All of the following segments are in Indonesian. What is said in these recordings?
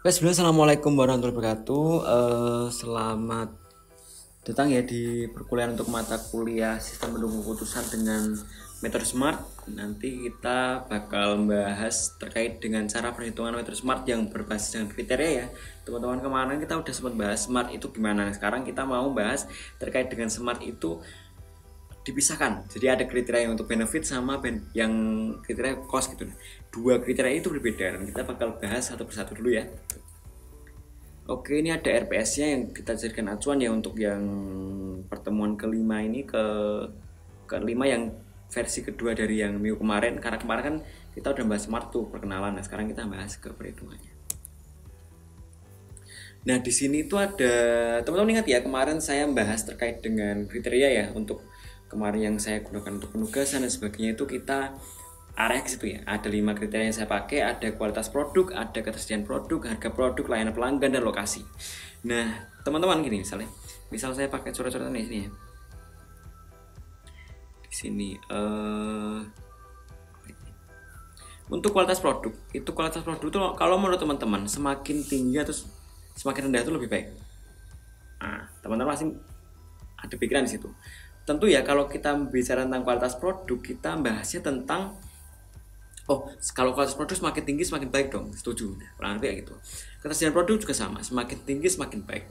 Oke, sebelumnya assalamualaikum warahmatullahi wabarakatuh. Selamat datang ya di perkuliahan untuk mata kuliah sistem pendukung keputusan dengan metode SMART. Nanti kita bakal membahas terkait dengan cara perhitungan metode SMART yang berbasis dengan kriteria ya. Teman-teman, kemarin kita udah sempat bahas SMART itu gimana. Sekarang kita mau bahas terkait dengan SMART itu dipisahkan. Jadi ada kriteria yang untuk benefit sama yang kriteria cost gitu. Dua kriteria itu berbeda dan kita bakal bahas satu persatu dulu ya. Oke, ini ada RPS-nya yang kita jadikan acuan ya untuk yang pertemuan kelima ini kelima yang versi kedua dari yang minggu kemarin. Karena kemarin kan kita udah bahas SMART tuh perkenalan. Nah, sekarang kita bahas ke perhitungannya. Nah, di sini tuh ada teman-teman ingat ya kemarin saya membahas terkait dengan kriteria ya untuk kemarin yang saya gunakan untuk penugasan dan sebagainya itu kita area ke situ ya. Ada 5 kriteria yang saya pakai, ada kualitas produk, ada ketersediaan produk, harga produk, layanan pelanggan dan lokasi. Nah, teman-teman gini misal saya pakai coret-coretan di sini ya. Di sini untuk kualitas produk, itu kualitas produk itu kalau menurut teman-teman semakin tinggi atau semakin rendah itu lebih baik. Nah, teman-teman masih ada pikiran di situ. Tentu ya kalau kita bicara tentang kualitas produk, kita bahasnya tentang kalau kualitas produk semakin tinggi semakin baik dong, setuju. Kurang lebih kayak gitu. Ketersediaan produk juga sama, semakin tinggi semakin baik.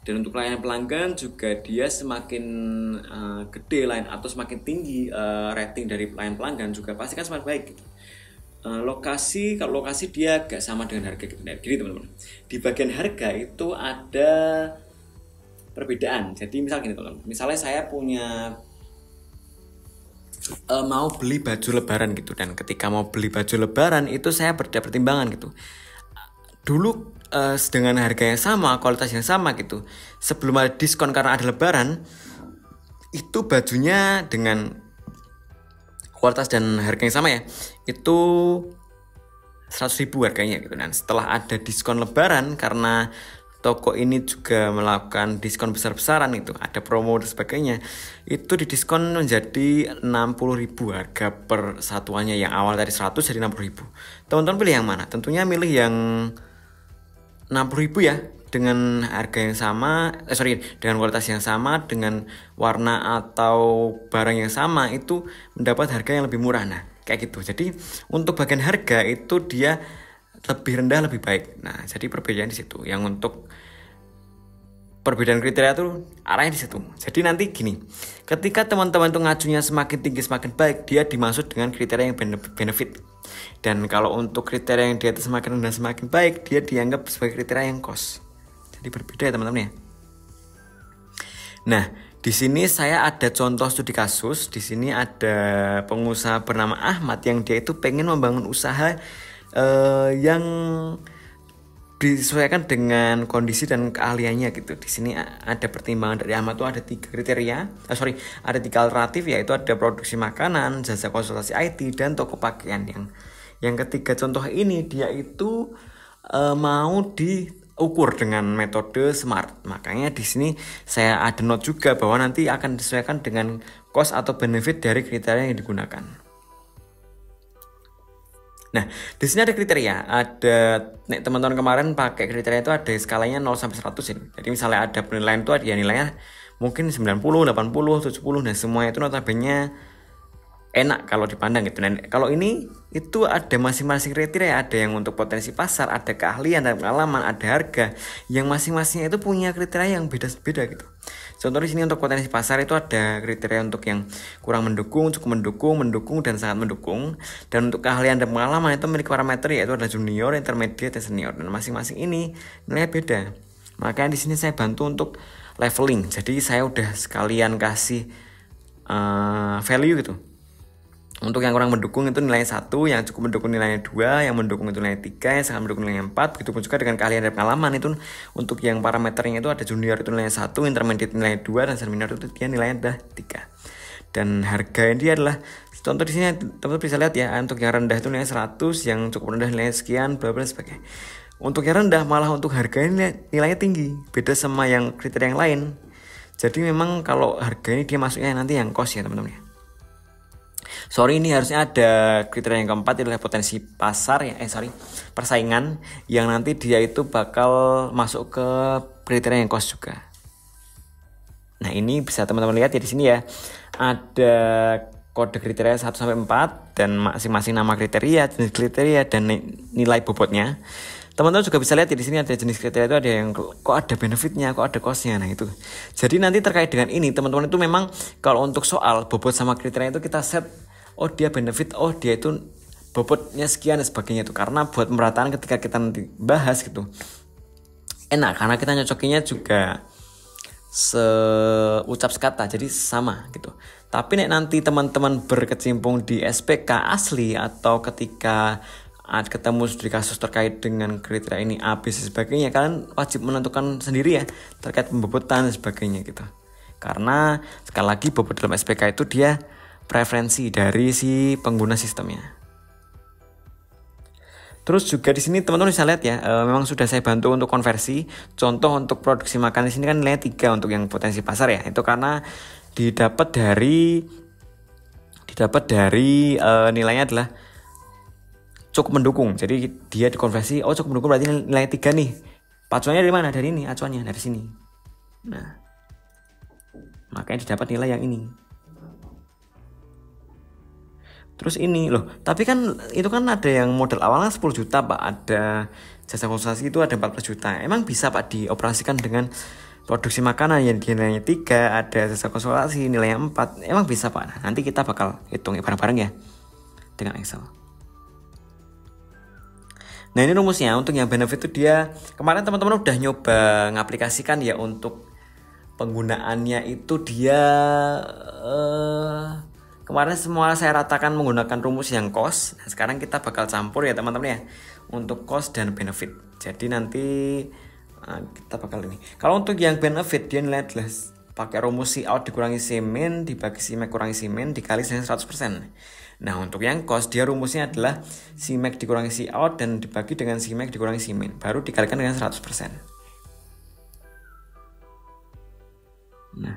Dan untuk layanan pelanggan juga dia semakin gede atau semakin tinggi rating dari layanan pelanggan juga pasti kan semakin baik gitu. Kalau lokasi dia gak sama dengan harga gitu. Nah, gini teman-teman. Di bagian harga itu ada perbedaan. Jadi misal gini teman-teman. Misalnya saya punya mau beli baju lebaran gitu, dan ketika mau beli baju lebaran itu saya ada pertimbangan gitu. Dulu dengan harga yang sama, kualitas yang sama gitu. Sebelum ada diskon karena ada lebaran, itu bajunya dengan kualitas dan harga yang sama ya, itu 100.000 harganya gitu. Dan setelah ada diskon lebaran karena toko ini juga melakukan diskon besar-besaran itu, ada promo dan sebagainya, itu didiskon menjadi 60.000 harga per satuannya, yang awal dari 100 jadi 60.000. Teman-teman pilih yang mana? Tentunya milih yang 60.000 ya, dengan harga yang sama, dengan kualitas yang sama, dengan warna atau barang yang sama, itu mendapat harga yang lebih murah. Nah, kayak gitu. Jadi untuk bagian harga itu dia lebih rendah lebih baik. Nah, jadi perbedaan di situ. Yang untuk perbedaan kriteria tuh arahnya di situ. Jadi nanti gini, ketika teman-teman tuh ngajunya semakin tinggi semakin baik, dia dimaksud dengan kriteria yang benefit. Dan kalau untuk kriteria yang di atas semakin rendah semakin baik, dia dianggap sebagai kriteria yang cost. Jadi berbeda ya teman-teman ya. Nah, di sini saya ada contoh studi kasus. Di sini ada pengusaha bernama Ahmad yang dia itu pengen membangun usaha yang disesuaikan dengan kondisi dan keahliannya gitu. Di sini ada pertimbangan dari Ahmad tuh ada 3 kriteria. Ada 3 alternatif, yaitu ada produksi makanan, jasa konsultasi IT, dan toko pakaian. Yang ketiga contoh ini dia itu mau diukur dengan metode SMART. Makanya di sini saya ada note juga bahwa nanti akan disesuaikan dengan cost atau benefit dari kriteria yang digunakan. Nah, di sini ada kriteria. Teman-teman kemarin pakai kriteria itu ada skalanya 0 sampai 100 ini. Jadi misalnya ada penilaian itu ya nilainya mungkin 90, 80, 70. Nah, semua itu notabene enak kalau dipandang gitu. Dan kalau ini itu ada masing-masing kriteria, ada yang untuk potensi pasar, ada keahlian dan pengalaman, ada harga, yang masing-masingnya itu punya kriteria yang beda-beda gitu. Contoh di sini untuk potensi pasar itu ada kriteria untuk yang kurang mendukung, cukup mendukung, dan sangat mendukung. Dan untuk keahlian dan pengalaman itu memiliki parameter, yaitu ada junior, intermediate, dan senior. Dan masing-masing ini nilainya beda. Makanya di sini saya bantu untuk leveling. Jadi saya udah sekalian kasih value gitu. Untuk yang kurang mendukung itu nilainya 1, yang cukup mendukung nilainya 2, yang mendukung itu nilainya 3, yang sangat mendukung nilainya 4. Begitupun juga dengan keahlian dan pengalaman itu untuk yang parameternya itu ada junior itu nilainya 1, intermediate nilainya 2, dan senior itu dia nilainya udah 3. Dan harga ini adalah contoh di sini teman-teman bisa lihat ya, untuk yang rendah itu nilainya 100, yang cukup rendah nilainya sekian, bla bla sebagainya. Untuk yang rendah malah untuk harga ini nilainya tinggi, beda sama yang kriteria yang lain. Jadi memang kalau harga ini dia masuknya nanti yang cost ya teman-teman ya. Sorry, ini harusnya ada kriteria yang keempat, adalah potensi pasar ya, persaingan, yang nanti dia itu bakal masuk ke kriteria yang cost juga. Nah, ini bisa teman-teman lihat ya di sini ya. Ada kode kriteria 1 sampai 4 dan masing-masing nama kriteria, jenis kriteria dan nilai bobotnya. Teman-teman juga bisa lihat ya di sini ada jenis kriteria itu, ada yang kok ada benefitnya, kok ada costnya. Nah itu. Jadi nanti terkait dengan ini teman-teman itu memang kalau untuk soal bobot sama kriteria itu kita set, oh dia benefit, oh dia itu bobotnya sekian dan sebagainya itu, karena buat pemerataan ketika kita nanti bahas gitu enak, karena kita nyocokinnya juga seucap sekata, jadi sama gitu. Tapi nek nanti teman-teman berkecimpung di SPK asli atau ketika ketemu di kasus terkait dengan kriteria ini A, B, C, sebagainya, kalian wajib menentukan sendiri ya terkait pembobotan dan sebagainya gitu. Karena sekali lagi bobot dalam SPK itu dia preferensi dari si pengguna sistemnya. Terus juga di sini teman-teman bisa lihat ya, memang sudah saya bantu untuk konversi. Contoh untuk produksi makanan di sini kan nilai 3 untuk yang potensi pasar ya. Itu karena didapat dari nilainya adalah cukup mendukung. Jadi dia dikonversi, oh cukup mendukung berarti nilai 3 nih. Acuannya dari mana? Dari ini, acuannya dari sini. Nah, makanya didapat nilai yang ini. Terus ini loh, tapi kan itu kan ada yang modal awalnya 10 juta Pak, ada jasa konsultasi itu ada 14 juta. Emang bisa Pak dioperasikan dengan produksi makanan yang nilainya 3, ada jasa konsultasi nilainya 4. Emang bisa Pak? Nah, nanti kita bakal hitung bareng-bareng ya dengan Excel. Nah ini rumusnya untuk yang benefit itu dia, kemarin teman-teman udah nyoba ngaplikasikan ya, untuk penggunaannya itu dia kemarin semua saya ratakan menggunakan rumus yang cost. Nah, sekarang kita bakal campur ya teman-teman ya untuk cost dan benefit. Jadi nanti kita bakal ini. Kalau untuk yang benefit dia nilai adalah pakai rumus C out dikurangi C min dibagi C max kurangi C min dikali dengan 100%. Nah untuk yang cost dia rumusnya adalah C max dikurangi C out dan dibagi dengan C max dikurangi C min, baru dikalikan dengan 100%. Nah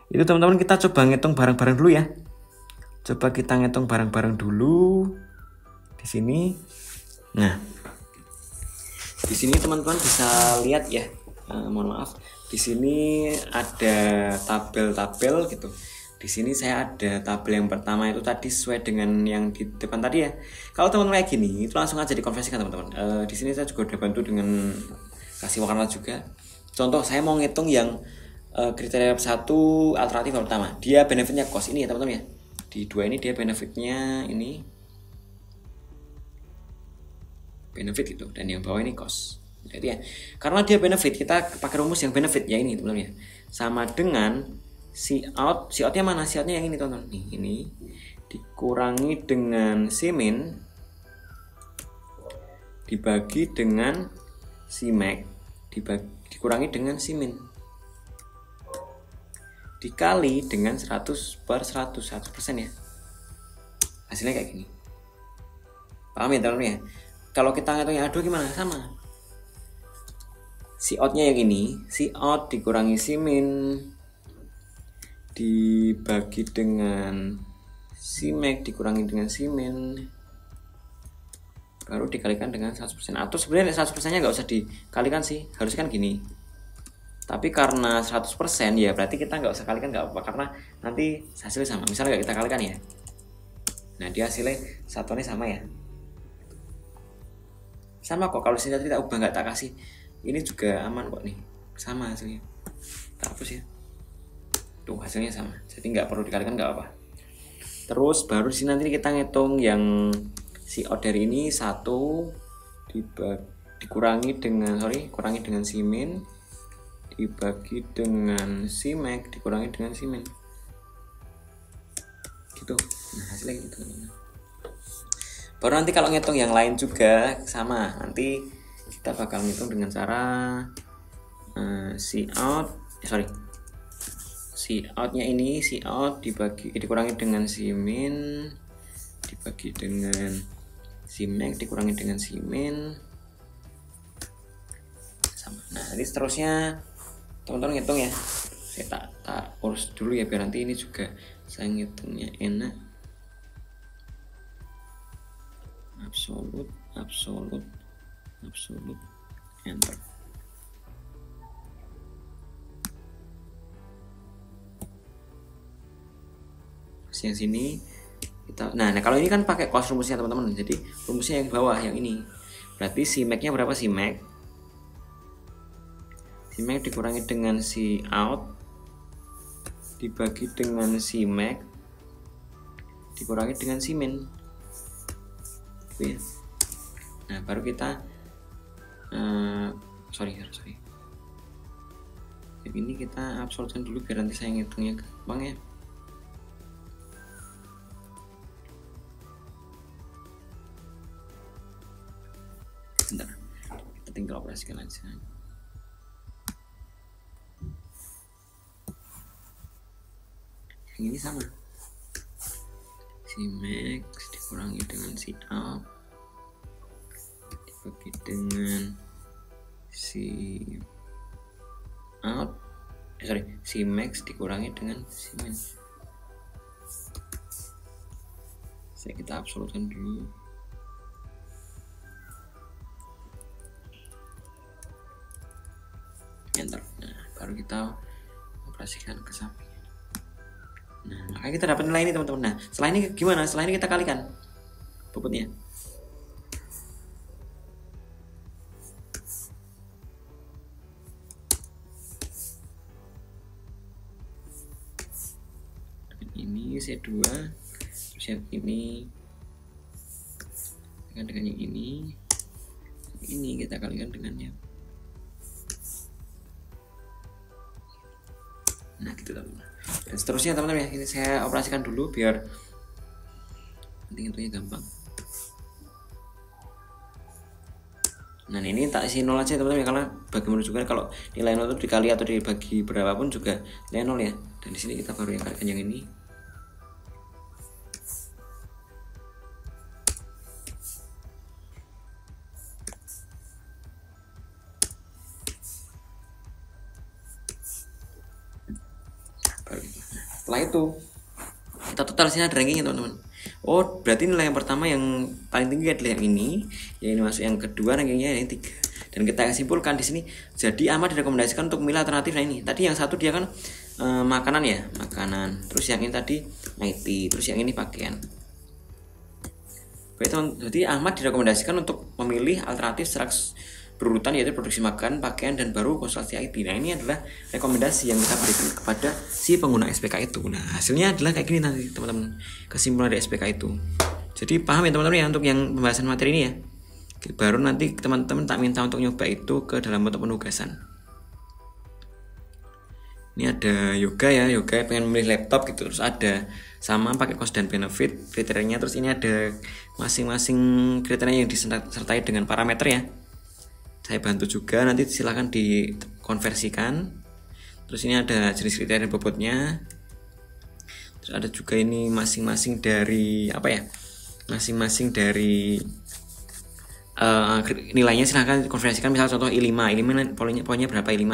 itu teman-teman kita coba ngitung bareng-bareng dulu ya. Coba kita ngitung bareng-bareng dulu di sini. Nah, di sini teman-teman bisa lihat ya. Mohon maaf, di sini ada tabel-tabel gitu. Di sini saya ada tabel yang pertama itu tadi sesuai dengan yang di depan tadi ya. Kalau teman-teman kayak gini, itu langsung aja dikonversikan teman-teman. Di sini saya juga udah bantu dengan kasih warna juga. Contoh saya mau ngitung yang kriteria 1 alternatif yang pertama. Dia benefitnya cost ini ya teman-teman ya. Di 2 ini dia benefitnya ini benefit gitu, dan yang bawah ini cost. Jadi ya, karena dia benefit kita pakai rumus yang benefit ya ini teman-teman ya. Sama dengan C out, C outnya mana? C outnya yang ini teman-teman. Nih ini dikurangi dengan C min dibagi dengan C max dikurangi dengan C min dikali dengan 100 per 100% ya. Hasilnya kayak gini. Paham ya teman-teman ya? Kalau kita ngitung yang A2 gimana? Sama. C out-nya yang ini, C out dikurangi C min dibagi dengan C max dikurangi dengan C min baru dikalikan dengan 100%. Atau sebenarnya 100%-nya nggak usah dikalikan sih, harusnya kan gini. Tapi karena 100% ya berarti kita nggak usah kalikan, nggak apa-apa, karena nanti hasilnya sama. Misalnya nggak kita kalikan ya, nah dia hasilnya satuannya sama ya, sama kok. Kalau sini tadi kita ubah nggak tak kasih, ini juga aman kok nih, sama hasilnya. Tak hapus ya, tuh hasilnya sama, jadi nggak perlu dikalikan, nggak apa. Terus baru sini nanti kita ngitung yang si out dari ini 1 kurangi dengan C min dibagi dengan C max dikurangi dengan C min gitu. Nah hasilnya gitu. Baru nanti kalau ngitung yang lain juga sama, nanti kita bakal ngitung dengan cara C outnya ini C out dikurangi dengan C min dibagi dengan C max dikurangi dengan C min sama. Nah nanti seterusnya teman-teman ngitung ya, saya tak urus dulu ya biar nanti ini juga saya ngitungnya enak. absolut, enter. Yang sini kita, nah kalau ini kan pakai cos rumusnya teman-teman, jadi rumusnya yang bawah yang ini, berarti si max nya berapa? Si max dikurangi dengan si out dibagi dengan si max dikurangi dengan si min. Ya. Nah baru kita sorry yang ini kita absolutkan dulu biar nanti saya ngitungnya gampang ya. Bentar, kita tinggal operasikan aja. Yang ini sama, si max dikurangi dengan si out dibagi dengan si out, si max dikurangi dengan si min. Kita absolutkan dulu. Enter. Nah baru kita operasikan ke samping. Nah makanya kita dapat nilai ini teman-teman. Nah setelah ini gimana? Setelah ini kita kalikan bobotnya. Ini C2, terus yang ini dengan yang ini kita kalikan dengannya. Nah gitu teman-teman. Dan seterusnya teman-teman ya, ini saya operasikan dulu biar nanti hitungnya gampang. Nah ini tak isi 0 aja teman-teman ya, karena bagi menunjukkan kalau nilai 0 itu dikali atau dibagi berapapun juga nilai 0 ya. Dan di sini kita baru yang kalikan yang ini. Setelah itu kita total sini ada rankingnya teman-teman. Oh berarti nilai yang pertama yang paling tinggi adalah yang ini masuk yang kedua, rankingnya yang 3. Dan kita simpulkan di sini, jadi Ahmad direkomendasikan untuk memilih alternatif. Nah ini tadi yang satu dia kan makanan ya, makanan, terus yang ini tadi IT, terus yang ini pakaian. Baik teman, jadi Ahmad direkomendasikan untuk memilih alternatif secara berurutan, yaitu produksi makan, pakaian, dan baru konsultasi IT. Nah ini adalah rekomendasi yang kita berikan kepada si pengguna SPK itu. Nah hasilnya adalah kayak gini nanti teman-teman, kesimpulan dari SPK itu. Jadi paham ya teman-teman ya untuk yang pembahasan materi ini ya. Baru nanti teman-teman tak minta untuk nyoba itu ke dalam bentuk penugasan. Ini ada yoga ya, yoga pengen memilih laptop gitu, terus ada sama pakai cost dan benefit kriterianya, terus ini ada masing-masing kriteria yang disertai dengan parameter ya. Saya bantu juga, nanti silahkan dikonversikan. Terus ini ada jenis kriteria bobotnya. Terus ada juga ini masing-masing dari apa ya? Masing-masing dari nilainya silahkan dikonversikan. Misal contoh I5 poinnya berapa I5?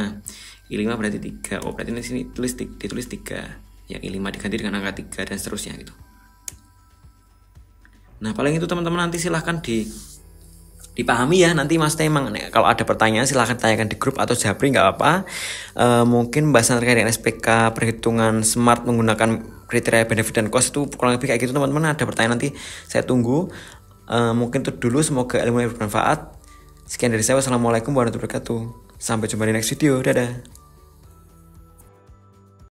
I5 berarti 3. Oh berarti di sini ditulis 3. Yang I5 diganti dengan angka 3 dan seterusnya gitu. Nah paling itu teman-teman, nanti silahkan dipahami ya. Nanti Mas Temang kalau ada pertanyaan silahkan tanyakan di grup atau japri, nggak apa. Mungkin bahasan terkait dengan SPK perhitungan smart menggunakan kriteria benefit dan cost itu kurang lebih kayak gitu teman-teman. Ada pertanyaan nanti saya tunggu. Mungkin itu dulu, semoga ilmu bermanfaat. Sekian dari saya, wassalamualaikum warahmatullahi wabarakatuh. Sampai jumpa di next video, dadah.